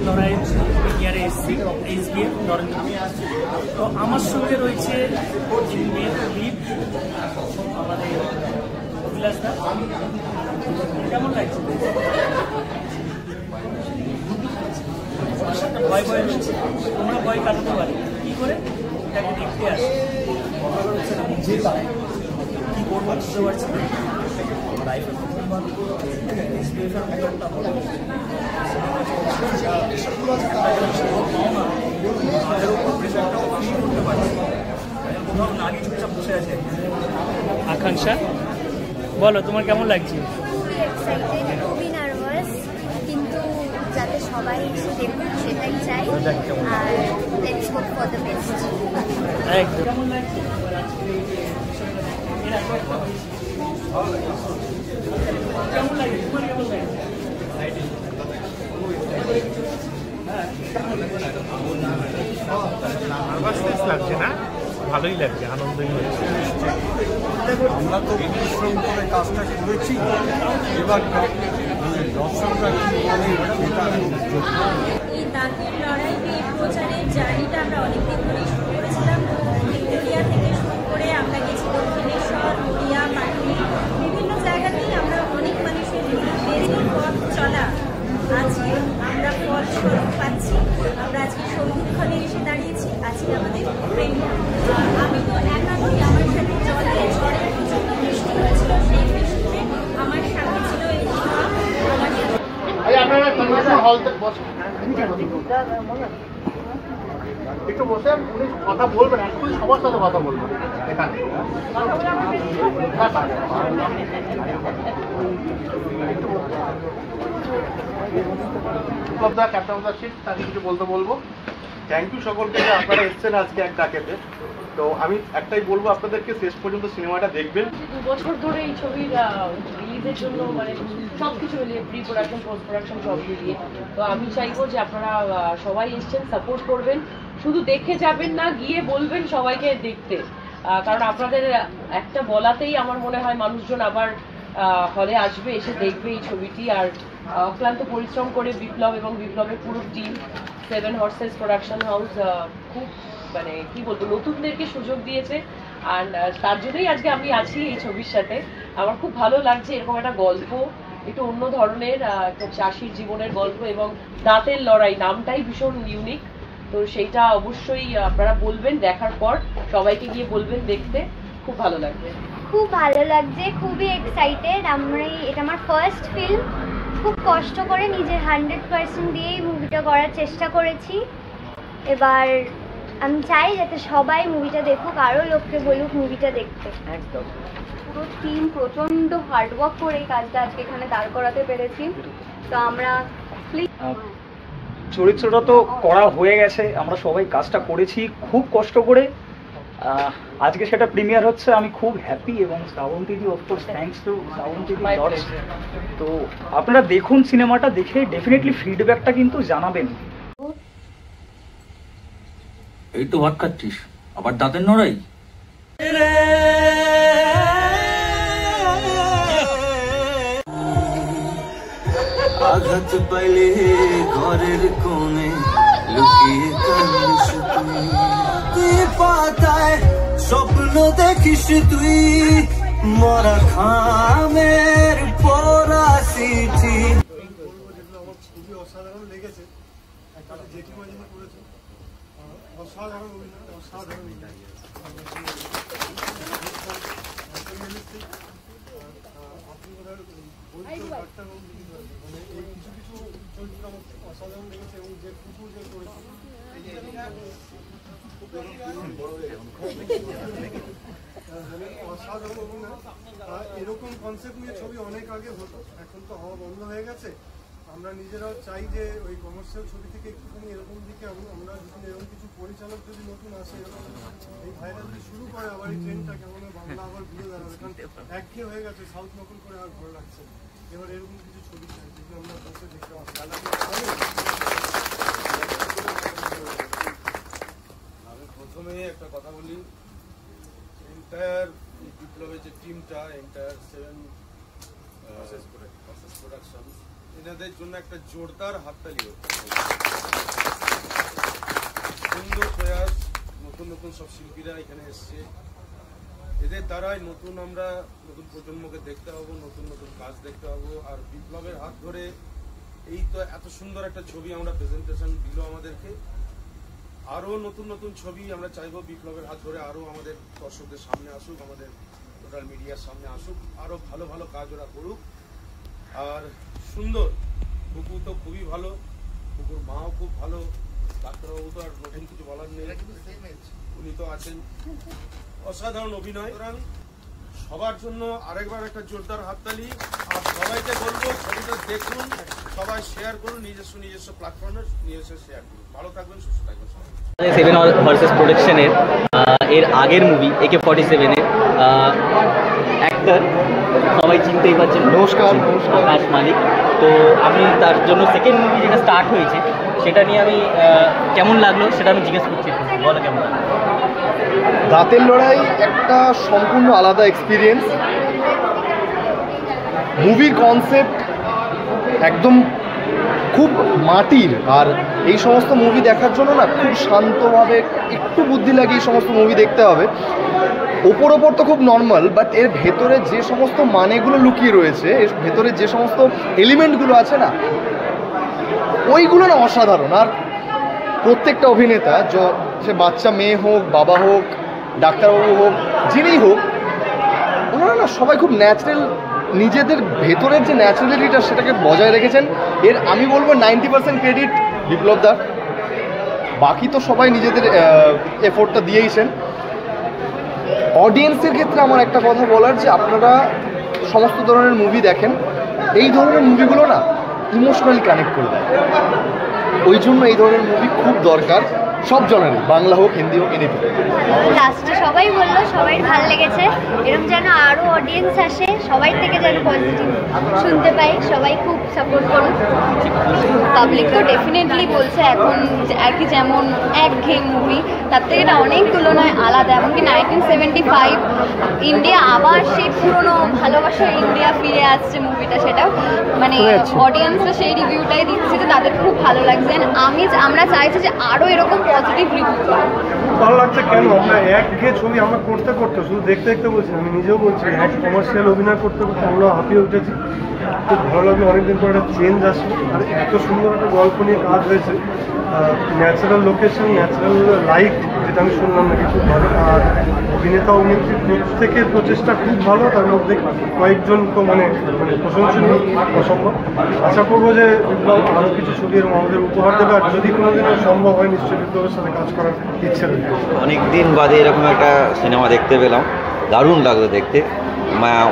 লড়াইয়ের প্রিমিয়ারে এসেছি SBF নরেন্দ্র। তো আমার সঙ্গে রয়েছে লিড আমাদের অভিলাষ দা। কেমন লাগছে? ভয় ভয় রয়েছে, তোমরা ভয় কাটাতে পারো কি করে? এটাকে দেখতে আসে কি করবো বুঝতে পারছি না। লাইফের প্রথমবার SBF এর মতনটা হলো আকাঙ্ক্ষা, বলো তোমার কেমন লাগছে? খুবই এক্সাইটেড, খুবই নার্ভাস, কিন্তু যাতে সবাই এসে দেখুন সেটাই চাই। আর let's hope for the best. একদম। কেমন লাগছে? কেমন লাগে? তোমার কেমন লাগছে? নার্ভাসনেস লাগছে না, ভালোই লাগছে, আনন্দই হচ্ছে। আমরা তো পরিশ্রম করে কাজটা করেছি, এবার দর্শকরা কি বলে এই দাঁতের লড়াই প্রচারের জার্নিটা আমরা অনেকদিন ধরেই শুরু করেছিলাম। ভিক্টোরিয়া থেকে শুরু করে আমরা গেছি দক্ষিণেশ্বর, নদিয়া, পাটুলি, বিভিন্ন জায়গাতেই আমরা অনেক মানুষের পথ চলা আজকে আমরা ফলস্বরূপ পাচ্ছি। আমরা আজকে সম্মুখনে এসে দাঁড়িয়েছি, আজকে আমাদের প্রেমিয়ার। আমি তো একা নই, আমার সাথে ঝড়ের প্রচন্ড বৃষ্টি হয়েছিল, সেই বৃষ্টিতে আমার সাথে ছিল এই একটু বসে উনি কথা বলবেন, এখনই সবার সাথে কথা বলবেন এখানে। ক্যাপ্টেন তাকে কিছু বলতে বলবো। থ্যাংক ইউ সকলকে যে আপনারা এসছেন আজকে এক ডাকেতে। তো আমি একটাই বলবো আপনাদেরকে, শেষ পর্যন্ত সিনেমাটা দেখবেন। 2 বছর ধরে এই ছবির রিলিজের জন্য মানে সবকিছু মিলিয়ে প্রি প্রোডাকশন, পোস্ট প্রোডাকশন সব মিলিয়ে, তো আমি চাইবো যে আপনারা সবাই এসছেন, সাপোর্ট করবেন, শুধু দেখে যাবেন না, গিয়ে বলবেন সবাইকে দেখতে। কারণ আপনাদের একটা বলাতেই আমার মনে হয় মানুষজন আবার হলে আসবে, এসে দেখবে এই ছবিটি। আর অক্লান্ত পরিশ্রম করে বিপ্লব এবং বিপ্লবের পুরো টিম, 7 হর্সেস প্রোডাকশন হাউস খুব মানে কি বলবো নতুনদেরকে সুযোগ দিয়েছে। আর তার জন্যই আজকে আমি আছি এই ছবির সাথে। আমার খুব ভালো লাগছে, এরকম একটা গল্প, একটু অন্য ধরনের একটা চাষির জীবনের গল্প, এবং দাঁতের লড়াই নামটাই ভীষণ ইউনিক। তো সেইটা অবশ্যই আপনারা বলবেন, দেখার পর সবাইকে গিয়ে বলবেন দেখতে, খুব ভালো লাগবে। খুব ভালো লাগছে, খুবই এক্সাইটেড। এটা আমার ফার্স্ট ফিল্ম। খুব কষ্ট করে নিজের 100% দিয়েই মুভিটা করার চেষ্টা করেছি। এবার আমি চাই যাতে সবাই মুভিটা দেখুক, আরও লোককে বলুক মুভিটা দেখতে। একদম, পুরো টিম প্রচণ্ড হার্ডওয়ার্ক করে এই কাজটা আজকে এখানে দাঁড় করাতে পেরেছি। তো আমরা চরিত্রটা তো করা হয়ে গেছে, আমরা সবাই কাজটা করেছি খুব কষ্ট করে। আজকে সেটা প্রিমিয়ার হচ্ছে, আমি খুব হ্যাপি। এবং শ্রাবন্তীদি, অফকোর্স থ্যাঙ্কস টু শ্রাবন্তীদি লটস। তো আপনারা দেখুন সিনেমাটা, দেখে ডেফিনেটলি ফিডব্যাকটা কিন্তু জানাবেন। এই তো ভাত খাচ্ছিস, আবার দাঁতের নড়াই? আঘাত পাইলে ঘরের কোণে লুকিয়ে কাঁদিস তুই, পাতায় স্বপ্ন দেখিস তুই, মরা খামের পরা চিঠি। খুবই অসাধারণ লেগেছে, জেঠিমা যিনি করেছে অসাধারণ অভিনয়, অসাধারণ আপনি ওনার মানে এই কিছু কিছু চরিত্র আমার অসাধারণ লেগেছে। এবং যে কুকুর যে করেছে অসাধারণ অভিনয়। এরকম কনসেপ্ট নিয়ে ছবি অনেক আগে হতো, এখন তো হওয়া বন্ধ হয়ে গেছে। আমরা নিজেরাও চাই যে ওই কমার্শিয়াল ছবি থেকে একটুখানি এরকম দিকে আমরা যদি এরকম কিছু পরিচালক যদি নতুন আসে, এই ভাইরাল যদি শুরু করে আবার এই ট্রেনটা কেমন বাংলা আবার ঘুরে দাঁড়াবে। কারণ একঘেয়ে হয়ে গেছে, সাউথ নকল করে আর ভালো লাগছে। এবার এরকম কিছু ছবি চাই যেগুলো আমরা বসে দেখতে পাচ্ছি। আমি প্রথমে একটা কথা বলি, এন্টায়ার বিপ্লবের যে টিমটা, এন্টায়ার 7 প্রোডাকশন, এনাদের জন্য একটা জোরদার হাততালি হচ্ছে। সুন্দর প্রয়াস, নতুন নতুন সব শিল্পীরা এখানে এসছে, এদের দ্বারাই আমরা নতুন প্রজন্মকে দেখতে পাবো, নতুন নতুন কাজ দেখতে পাবো। আর বিপ্লবের হাত ধরে এই তো এত সুন্দর একটা ছবি আমরা প্রেজেন্টেশন দিল আমাদেরকে। আরো নতুন নতুন ছবি আমরা চাইবো বিপ্লবের হাত ধরে আরো আমাদের দর্শকদের সামনে আসুক, আমাদের টোটাল মিডিয়ার সামনে আসুক, আরো ভালো ভালো কাজ ওরা করুক। আর সুন্দর, কুকু তো খুবই ভালো, কুকুর মাও খুব ভালো, ডাক্তারবাবু তো আর নতুন কিছু বলার নেই, উনি তো আছেন, অসাধারণ অভিনয়। সুতরাং সবার জন্য আরেকবার একটা জোরদার হাততালি। আর সবাইকে বলবো ছবিটা দেখুন, সবাই শেয়ার করুন, নিজস্ব প্ল্যাটফর্মে নিজস্ব শেয়ার করুন। ভালো থাকবেন, সুস্থ থাকবেন সবাই। 7 ভার্সেস প্রোডাকশনের এর আগের মুভি AK-47-এর অ্যাক্টর সবাই চিনতেই পারছেন, নমস্কার আকাশ মালিক। তো আমি তার জন্য সেকেন্ড মুভি যেটা স্টার্ট হয়েছে সেটা নিয়ে আমি কেমন লাগলো সেটা আমি জিজ্ঞেস করছি, বলো কেমন লাগলো? দাঁতের লড়াই একটা সম্পূর্ণ আলাদা এক্সপিরিয়েন্স। মুভির কনসেপ্ট একদম খুব মাটির, আর এই সমস্ত মুভি দেখার জন্য না খুব শান্তভাবে একটু বুদ্ধি লাগে এই সমস্ত মুভি দেখতে হবে। ওপর তো খুব নর্মাল, বাট এর ভেতরে যে সমস্ত মানেগুলো লুকিয়ে রয়েছে, এর ভেতরে যে সমস্ত এলিমেন্টগুলো আছে না, ওইগুলো না অসাধারণ। আর প্রত্যেকটা অভিনেতা, সে বাচ্চা মেয়ে হোক, বাবা হোক, ডাক্তারবাবু হোক, যিনিই হোক, ওনারা না সবাই খুব ন্যাচারাল, নিজেদের ভেতরের যে ন্যাচারালিটা সেটাকে বজায় রেখেছেন। এর আমি বলবো 90% ক্রেডিট বিপ্লবদার, বাকি তো সবাই নিজেদের এফোর্টটা দিয়েইছেন। অডিয়েন্সের ক্ষেত্রে আমার একটা কথা বলার, যে আপনারা সমস্ত ধরনের মুভি দেখেন, এই ধরনের মুভিগুলো না ইমোশনালি কানেক্ট করে দেয়, ওই জন্য এই ধরনের মুভি খুব দরকার সব জনের, বাংলা হোক, হিন্দি হোক, এনিথিং। লাস্টে সবাই বললো সবাই ভালো লেগেছে, এরকম যেন আরও অডিয়েন্স আসে, সবাই থেকে যেন পজিটিভ শুনতে পাই, সবাই খুব সাপোর্ট করুন। পাবলিক তো ডেফিনেটলি বলছে এখন আর কি, যেমন একঘেয়ে মুভি, তার থেকে এটা অনেক তুলনায় আলাদা। এমনকি 1975 ইন্ডিয়া আবার সেই পুরনো ভালোবাসার ইন্ডিয়া ফিরে আসছে মুভিটা, সেটাও মানে অডিয়েন্সরা সেই রিভিউটাই দিচ্ছে যে তাদের খুব ভালো লাগছে। আমরা চাইছি যে আরও এরকম পজিটিভ রিভিউ পাই। ভালো লাগছে কেন, আমরা একঘেয়ে ছবি আমরা করতে করতে শুধু দেখতে দেখতে বলছি, আমি নিজেও বলছি, এক কমার্শিয়াল অভিনয় করতে করতে আমরা হাঁপিয়ে উঠেছি। খুব ভালো লাগলো, অনেকদিন পর একটা চেঞ্জ আসলো, আর এত সুন্দর একটা গল্প নিয়ে কাজ হয়েছে। ন্যাচারাল লোকেশন, ন্যাচারাল লাইট, যেটা আমি শুনলাম নাকি খুব ভালো। আর অভিনেতা অভিনেত্রী প্রত্যেকের প্রচেষ্টা খুব ভালো, তার মধ্যে কয়েকজন তো মানে প্রশংসনীয়, অসম্ভব। আশা করবো যে বিপ্লব আরও কিছু ছবি আমাদের উপহার দেবে, আর যদি কোনোদিনও সম্ভব হয় নিশ্চয়ই বিপ্লবের সাথে কাজ করার ইচ্ছে রয়েছে। অনেকদিন বাদে এরকম একটা সিনেমা দেখতে পেলাম, দারুণ লাগলো দেখতে।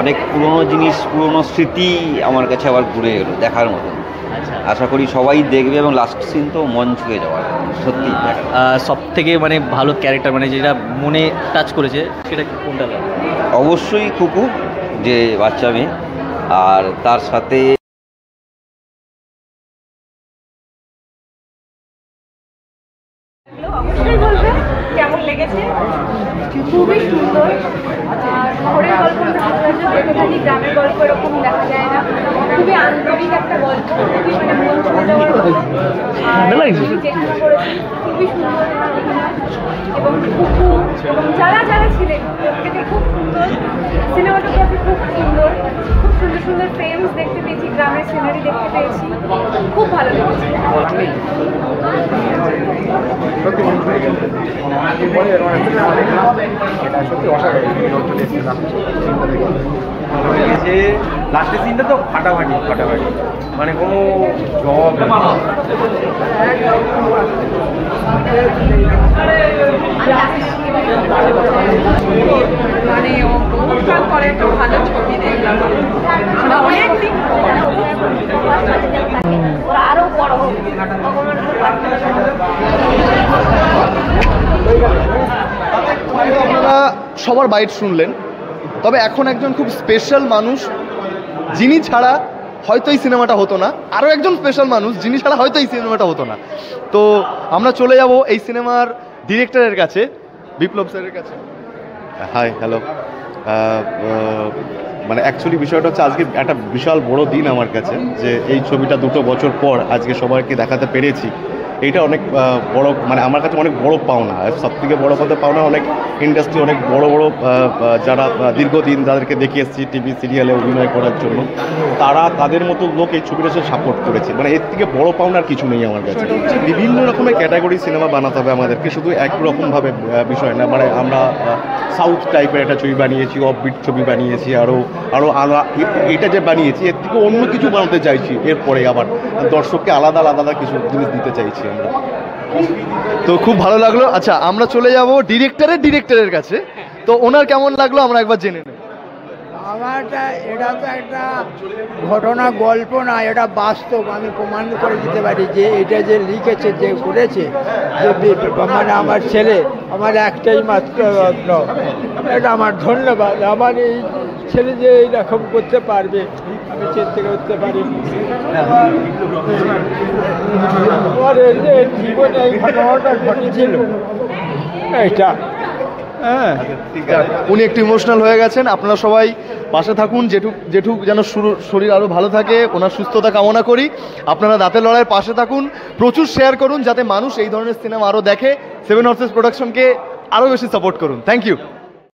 অনেক পুরনো জিনিস, পুরনো স্মৃতি আমার কাছে আবার ঘুরে এলো দেখার মতন। আশা করি সবাই দেখবে, এবং লাস্ট সিন তো মন ছুঁয়ে যাওয়ার সত্যি। সব থেকে মানে ভালো ক্যারেক্টার, মানে যেটা মনে টাচ করেছে সেটা কোনটা লাগে? অবশ্যই কুকু, যে বাচ্চা মেয়ে, আর তার সাথে অবশ্যই বলবে কেমন লেগেছে। খুবই সুন্দর, শহরের গল্প দেখে থাকি, গ্রামের গল্প এরকম দেখা যায় না। খুবই আন্তরিক একটা গল্প, খুবই মানে মন ছুঁয়ে যাওয়ার গল্প। চেষ্টা করেছি, খুবই সুন্দর এবং কুকু এবং যারা যারা ছিলেন প্রত্যেকে খুব সুন্দর। সিনেমাটোগ্রাফি খুব সুন্দর, খুব সুন্দর সুন্দর ফ্রেমস দেখতে পেয়েছি, গ্রামের সিনারি দেখতে পেয়েছি, খুব ভালো লেগেছে। লাস্টের সিনটা তো ফাটাফাটি, মানে কোনো জব মানে বহুকাল পরে একটা ভালো ছবি দেখলাম, অনেকদিন আরো বড় হোক। আপনারা সবার বাইট শুনলেন, তবে এখন একজন খুব স্পেশাল মানুষ, যিনি ছাড়া হয়তো এই সিনেমাটা হতো না, আরও একজন স্পেশাল মানুষ যিনি ছাড়া হয়তো এই সিনেমাটা হতো না। তো আমরা চলে যাব এই সিনেমার ডিরেক্টরের কাছে, বিপ্লব স্যারের কাছে। High, hello. মানে অ্যাকচুয়ালি বিষয়টা হচ্ছে আজকে একটা বিশাল বড় দিন আমার কাছে, যে এই ছবিটা 2 বছর পর আজকে সবাইকে দেখাতে পেরেছি। এইটা অনেক বড়, মানে আমার কাছে অনেক বড় পাওনা। সব থেকে বড় কথা পাওনা, অনেক ইন্ডাস্ট্রি, অনেক বড় বড় যারা দীর্ঘদিন যাদেরকে দেখে এসেছি টিভি সিরিয়ালে অভিনয় করার জন্য, তারা তাদের মতো লোক এই ছবিটা সে সাপোর্ট করেছে। মানে এর থেকে বড় পাওনার কিছু নেই আমার কাছে। বিভিন্ন রকমের ক্যাটাগরি সিনেমা বানাতে হবে আমাদেরকে, শুধু একরকমভাবে বিষয় না। মানে আমরা সাউথ টাইপের একটা ছবি বানিয়েছি, অফবিট ছবি বানিয়েছি, আরও এটা যে বানিয়েছি এর থেকে অন্য কিছু বানাতে চাইছি। এরপরে আবার দর্শককে আলাদা আলাদা কিছু জিনিস দিতে চাইছি আমরা। তো খুব ভালো লাগলো। আচ্ছা, আমরা চলে যাব ডিরেক্টরের কাছে। তো ওনার কেমন লাগলো আমরা একবার জেনে নেব। আমারটা এটা তো একটা ঘটনা, গল্প না, এটা বাস্তব। আমি প্রমাণ করে দিতে পারি যে এটা যে লিখেছে, যে করেছে, যে মানে আমার ছেলে, আমার একটাই মাত্র রত্ন। এটা আমার ধন্যবাদ। আমার এই ছেলে যে এইরকম করতে পারবে আমি চিন্তা করতে পারি। আমার জীবনে এই ঘটনাটা ঘটেছিল এইটা। হ্যাঁ, উনি একটু ইমোশনাল হয়ে গেছেন। আপনারা সবাই পাশে থাকুন, জেঠু যেন শরীর আরও ভালো থাকে, ওনার সুস্থতা কামনা করি। আপনারা দাঁতের লড়াইয়ের পাশে থাকুন, প্রচুর শেয়ার করুন যাতে মানুষ এই ধরনের সিনেমা আরও দেখে। 7 হর্সেস প্রোডাকশনকে আরও বেশি সাপোর্ট করুন। Thank you.